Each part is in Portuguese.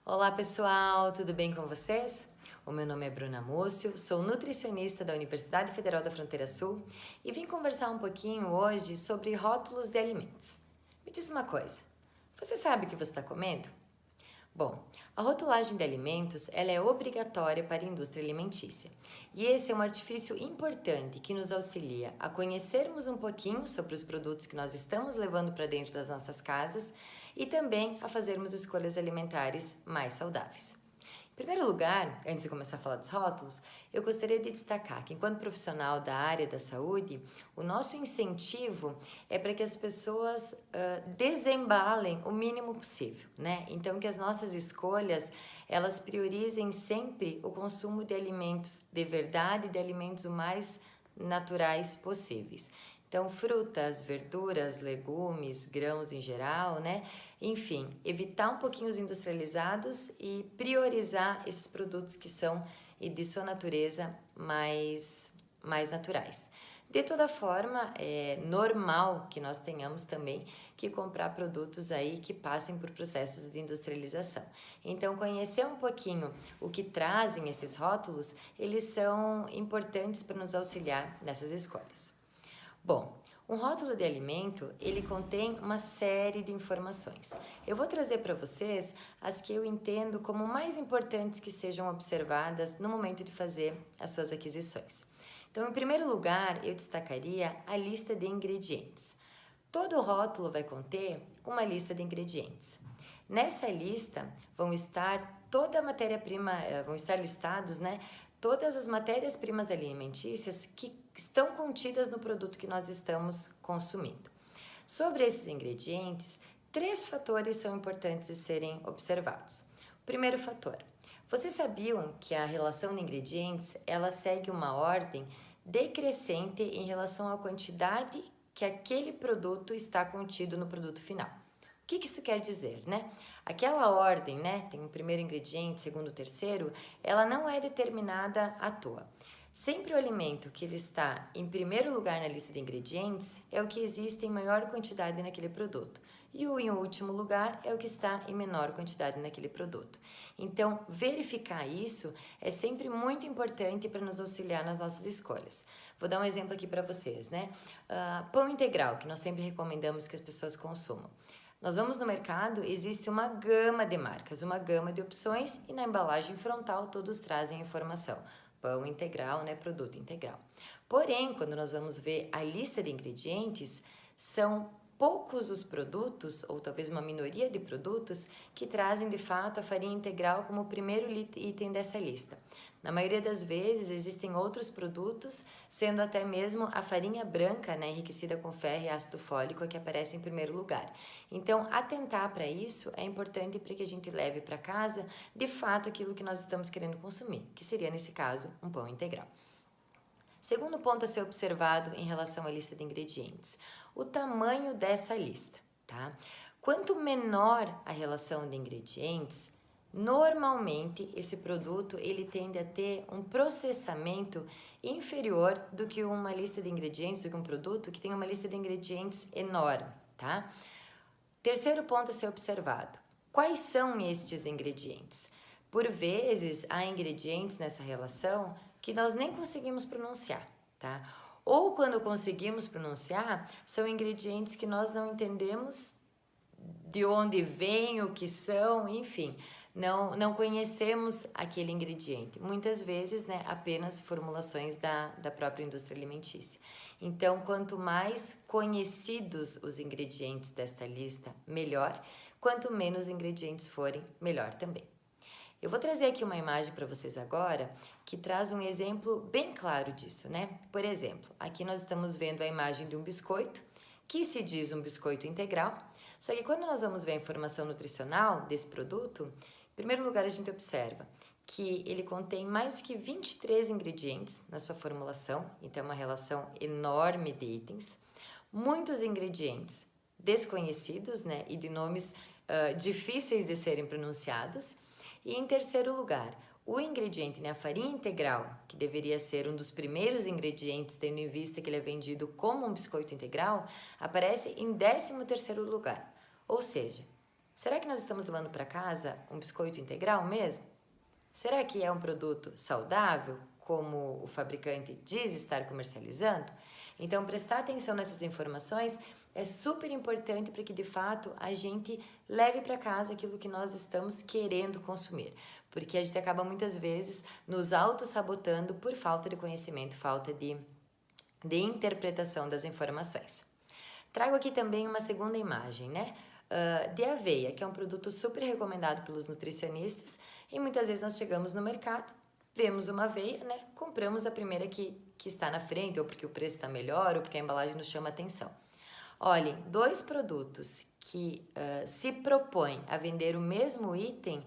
Olá pessoal, tudo bem com vocês? O meu nome é Bruna Múcio, sou nutricionista da Universidade Federal da Fronteira Sul e vim conversar um pouquinho hoje sobre rótulos de alimentos. Me diz uma coisa, você sabe o que você está comendo? Bom, a rotulagem de alimentos ela é obrigatória para a indústria alimentícia e esse é um artifício importante que nos auxilia a conhecermos um pouquinho sobre os produtos que nós estamos levando para dentro das nossas casas e também a fazermos escolhas alimentares mais saudáveis. Em primeiro lugar, antes de começar a falar dos rótulos, eu gostaria de destacar que, enquanto profissional da área da saúde, o nosso incentivo é para que as pessoas desembalem o mínimo possível, né? Então, que as nossas escolhas elas priorizem sempre o consumo de alimentos de verdade, de alimentos o mais naturais possíveis. Então, frutas, verduras, legumes, grãos em geral, né? Enfim, evitar um pouquinho os industrializados e priorizar esses produtos que são e de sua natureza mais naturais. De toda forma, é normal que nós tenhamos também que comprar produtos aí que passem por processos de industrialização. Então, conhecer um pouquinho o que trazem esses rótulos, eles são importantes para nos auxiliar nessas escolhas. Bom, um rótulo de alimento, ele contém uma série de informações. Eu vou trazer para vocês as que eu entendo como mais importantes que sejam observadas no momento de fazer as suas aquisições. Então, em primeiro lugar, eu destacaria a lista de ingredientes. Todo rótulo vai conter uma lista de ingredientes. Nessa lista vão estar toda a matéria-prima, vão estar listados, né, todas as matérias-primas alimentícias que estão contidas no produto que nós estamos consumindo. Sobre esses ingredientes, 3 fatores são importantes de serem observados. O primeiro fator: vocês sabiam que a relação de ingredientes ela segue uma ordem decrescente em relação à quantidade que aquele produto está contido no produto final? O que isso quer dizer, né? Aquela ordem, né, tem o primeiro ingrediente, segundo, terceiro, ela não é determinada à toa. Sempre o alimento que ele está em primeiro lugar na lista de ingredientes é o que existe em maior quantidade naquele produto. E o em último lugar é o que está em menor quantidade naquele produto. Então, verificar isso é sempre muito importante para nos auxiliar nas nossas escolhas. Vou dar um exemplo aqui para vocês, né? Pão integral, que nós sempre recomendamos que as pessoas consumam. Nós vamos no mercado, existe uma gama de marcas, uma gama de opções e na embalagem frontal todos trazem informação. Pão integral, né? Produto integral. Porém, quando nós vamos ver a lista de ingredientes, são poucos os produtos, ou talvez uma minoria de produtos, que trazem de fato a farinha integral como o primeiro item dessa lista. Na maioria das vezes existem outros produtos, sendo até mesmo a farinha branca, né, enriquecida com ferro e ácido fólico, que aparece em primeiro lugar. Então, atentar para isso é importante para que a gente leve para casa, de fato, aquilo que nós estamos querendo consumir, que seria, nesse caso, um pão integral. Segundo ponto a ser observado em relação à lista de ingredientes, o tamanho dessa lista, tá? Quanto menor a relação de ingredientes, normalmente esse produto ele tende a ter um processamento inferior do que uma lista de ingredientes, do que um produto que tem uma lista de ingredientes enorme, tá? Terceiro ponto a ser observado, quais são estes ingredientes? Por vezes, há ingredientes nessa relação que nós nem conseguimos pronunciar, tá? Ou quando conseguimos pronunciar, são ingredientes que nós não entendemos de onde vêm, o que são, enfim, não conhecemos aquele ingrediente. Muitas vezes, né, apenas formulações da própria indústria alimentícia. Então, quanto mais conhecidos os ingredientes desta lista, melhor. Quanto menos ingredientes forem, melhor também. Eu vou trazer aqui uma imagem para vocês agora que traz um exemplo bem claro disso, né? Por exemplo, aqui nós estamos vendo a imagem de um biscoito, que se diz um biscoito integral, só que quando nós vamos ver a informação nutricional desse produto, em primeiro lugar a gente observa que ele contém mais de que 23 ingredientes na sua formulação, então é uma relação enorme de itens, muitos ingredientes desconhecidos, né, e de nomes difíceis de serem pronunciados. E em terceiro lugar, o ingrediente, né, a farinha integral, que deveria ser um dos primeiros ingredientes, tendo em vista que ele é vendido como um biscoito integral, aparece em 13º lugar. Ou seja, Será que nós estamos levando para casa um biscoito integral mesmo? Será que é um produto saudável, como o fabricante diz estar comercializando? Então, prestar atenção nessas informações é super importante para que, de fato, a gente leve para casa aquilo que nós estamos querendo consumir. Porque a gente acaba, muitas vezes, nos auto-sabotando por falta de conhecimento, falta de interpretação das informações. Trago aqui também uma segunda imagem, né? De aveia, que é um produto super recomendado pelos nutricionistas, e muitas vezes nós chegamos no mercado, vemos uma aveia, né? Compramos a primeira que está na frente, ou porque o preço está melhor, ou porque a embalagem nos chama atenção. Olhem, dois produtos que se propõem a vender o mesmo item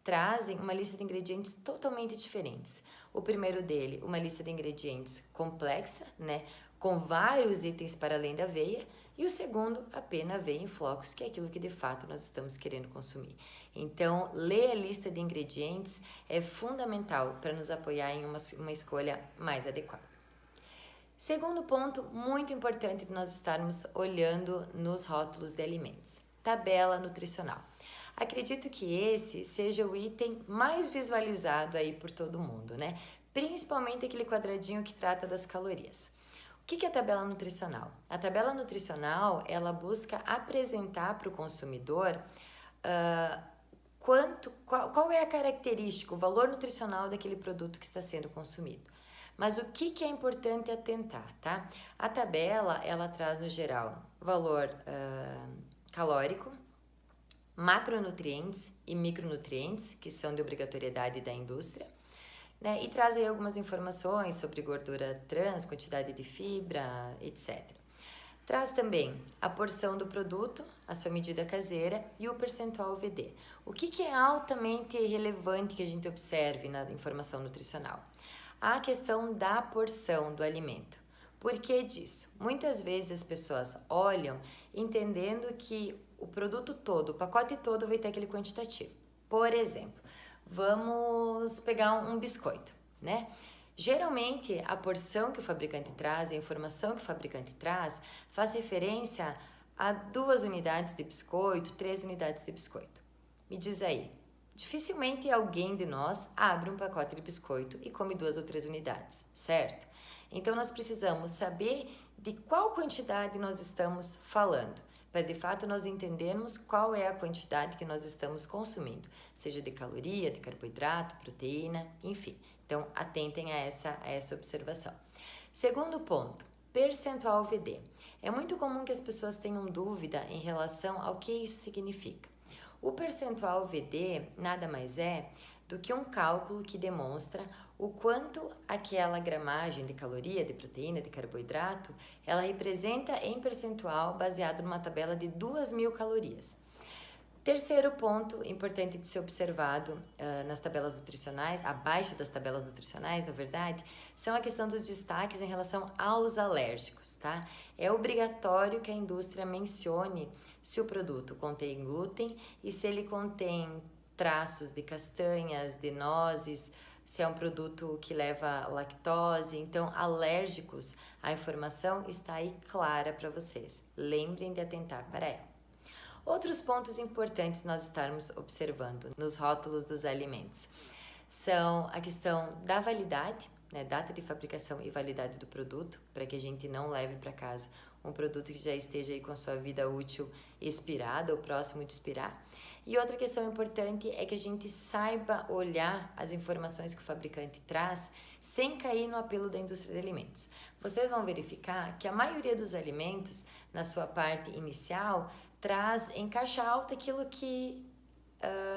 trazem uma lista de ingredientes totalmente diferentes. O primeiro dele, uma lista de ingredientes complexa, né? Com vários itens para além da aveia, e o segundo, apenas aveia em flocos, que é aquilo que de fato nós estamos querendo consumir. Então, ler a lista de ingredientes é fundamental para nos apoiar em uma escolha mais adequada. Segundo ponto muito importante de nós estarmos olhando nos rótulos de alimentos: tabela nutricional. Acredito que esse seja o item mais visualizado aí por todo mundo, né? Principalmente aquele quadradinho que trata das calorias. O que é a tabela nutricional? A tabela nutricional, ela busca apresentar para o consumidor qual é a característica, o valor nutricional daquele produto que está sendo consumido. Mas o que é importante atentar, tá? A tabela, ela traz no geral valor calórico, macronutrientes e micronutrientes, que são de obrigatoriedade da indústria, né? E traz aí algumas informações sobre gordura trans, quantidade de fibra, etc. Traz também a porção do produto, a sua medida caseira e o percentual VD. O que é altamente relevante que a gente observe na informação nutricional? A questão da porção do alimento. Por que disso? Muitas vezes as pessoas olham entendendo que o produto todo, o pacote todo vai ter aquele quantitativo. Por exemplo, vamos pegar um biscoito, né? Geralmente, a porção que o fabricante traz, a informação que o fabricante traz, faz referência a 2 unidades de biscoito, 3 unidades de biscoito. Me diz aí, dificilmente alguém de nós abre um pacote de biscoito e come 2 ou 3 unidades, certo? Então, nós precisamos saber de qual quantidade nós estamos falando, para de fato nós entendermos qual é a quantidade que nós estamos consumindo, seja de caloria, de carboidrato, proteína, enfim. Então, atentem a essa observação. Segundo ponto, percentual VD. É muito comum que as pessoas tenham dúvida em relação ao que isso significa. O percentual VD nada mais é do que um cálculo que demonstra o quanto aquela gramagem de caloria, de proteína, de carboidrato, ela representa em percentual baseado numa tabela de 2.000 calorias. Terceiro ponto importante de ser observado nas tabelas nutricionais, abaixo das tabelas nutricionais, na verdade, são a questão dos destaques em relação aos alérgicos, tá? É obrigatório que a indústria mencione se o produto contém glúten e se ele contém traços de castanhas, de nozes, se é um produto que leva lactose. Então, alérgicos, a informação está aí clara para vocês. Lembrem de atentar para ela. Outros pontos importantes nós estarmos observando nos rótulos dos alimentos são a questão da validade, né, data de fabricação e validade do produto, para que a gente não leve para casa um produto que já esteja aí com a sua vida útil expirada ou próximo de expirar. E outra questão importante é que a gente saiba olhar as informações que o fabricante traz sem cair no apelo da indústria de alimentos. Vocês vão verificar que a maioria dos alimentos, na sua parte inicial, traz em caixa alta aquilo que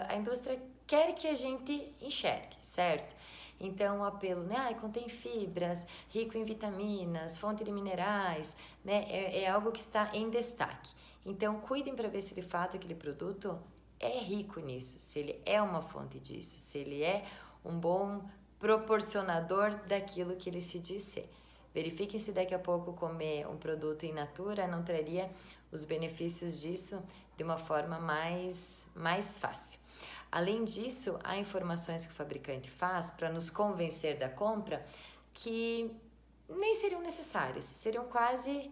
a indústria quer que a gente enxergue, certo? Então, o apelo, né, contém fibras, rico em vitaminas, fonte de minerais, né, é algo que está em destaque. Então, cuidem para ver se de fato aquele produto é rico nisso, se ele é uma fonte disso, se ele é um bom proporcionador daquilo que ele se diz ser. Verifiquem se daqui a pouco comer um produto in natura não traria os benefícios disso de uma forma mais fácil. Além disso, há informações que o fabricante faz para nos convencer da compra que nem seriam necessárias, seriam quase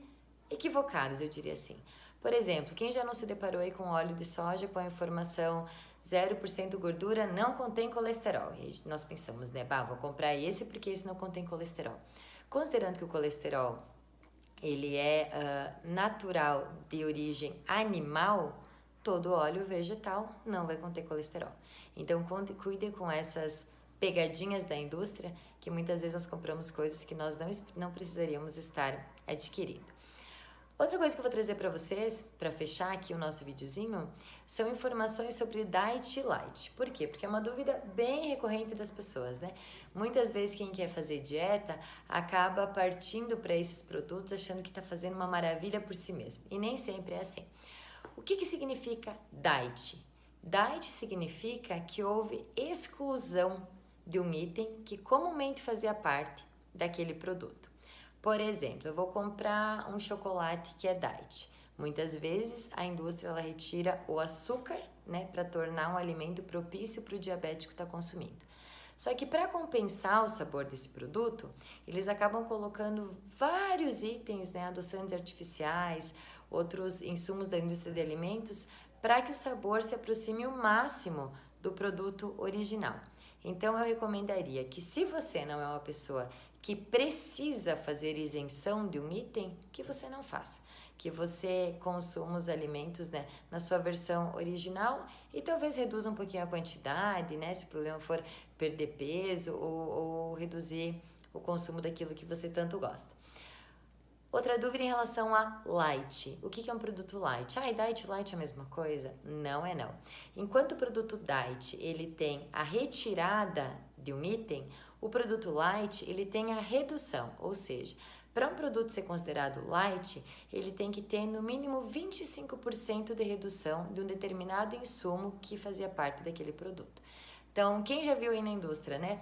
equivocadas, eu diria assim. Por exemplo, quem já não se deparou aí com óleo de soja com a informação 0% gordura, não contém colesterol. E nós pensamos, né, vou comprar esse porque esse não contém colesterol. Considerando que o colesterol ele é natural de origem animal, todo óleo vegetal não vai conter colesterol. Então, cuide com essas pegadinhas da indústria, que muitas vezes nós compramos coisas que nós não precisaríamos estar adquirindo. Outra coisa que eu vou trazer para vocês, para fechar aqui o nosso videozinho, são informações sobre Diet Light. Por quê? Porque é uma dúvida bem recorrente das pessoas, né? Muitas vezes quem quer fazer dieta acaba partindo para esses produtos achando que está fazendo uma maravilha por si mesmo. E nem sempre é assim. O que significa diet? Diet significa que houve exclusão de um item que comumente fazia parte daquele produto. Por exemplo, eu vou comprar um chocolate que é diet. Muitas vezes a indústria ela retira o açúcar, né, para tornar um alimento propício para o diabético estar consumindo. Só que para compensar o sabor desse produto, eles acabam colocando vários itens, né, adoçantes artificiais, outros insumos da indústria de alimentos, para que o sabor se aproxime o máximo do produto original. Então eu recomendaria que, se você não é uma pessoa que precisa fazer isenção de um item, que você não faça. Que você consuma os alimentos, né, na sua versão original e talvez reduza um pouquinho a quantidade, né, se o problema for perder peso ou reduzir o consumo daquilo que você tanto gosta. Outra dúvida em relação a light. O que é um produto light? Diet light é a mesma coisa? Não é não. Enquanto o produto diet ele tem a retirada de um item, o produto light ele tem a redução, ou seja, para um produto ser considerado light, ele tem que ter no mínimo 25% de redução de um determinado insumo que fazia parte daquele produto. Então, quem já viu aí na indústria, né?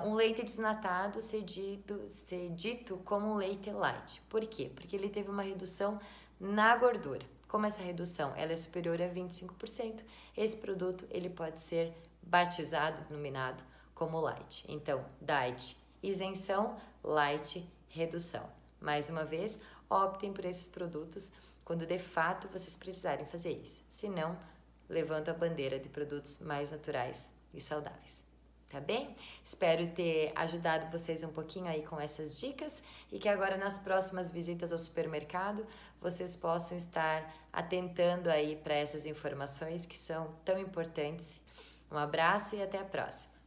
Um leite desnatado ser dito como um leite light. Por quê? Porque ele teve uma redução na gordura. Como essa redução ela é superior a 25%, esse produto ele pode ser batizado, denominado como light. Então, diet, isenção, light, redução. Mais uma vez, optem por esses produtos quando de fato vocês precisarem fazer isso. Se não, levanto a bandeira de produtos mais naturais e saudáveis. Tá bem? Espero ter ajudado vocês um pouquinho aí com essas dicas e que agora nas próximas visitas ao supermercado vocês possam estar atentando aí para essas informações que são tão importantes. Um abraço e até a próxima!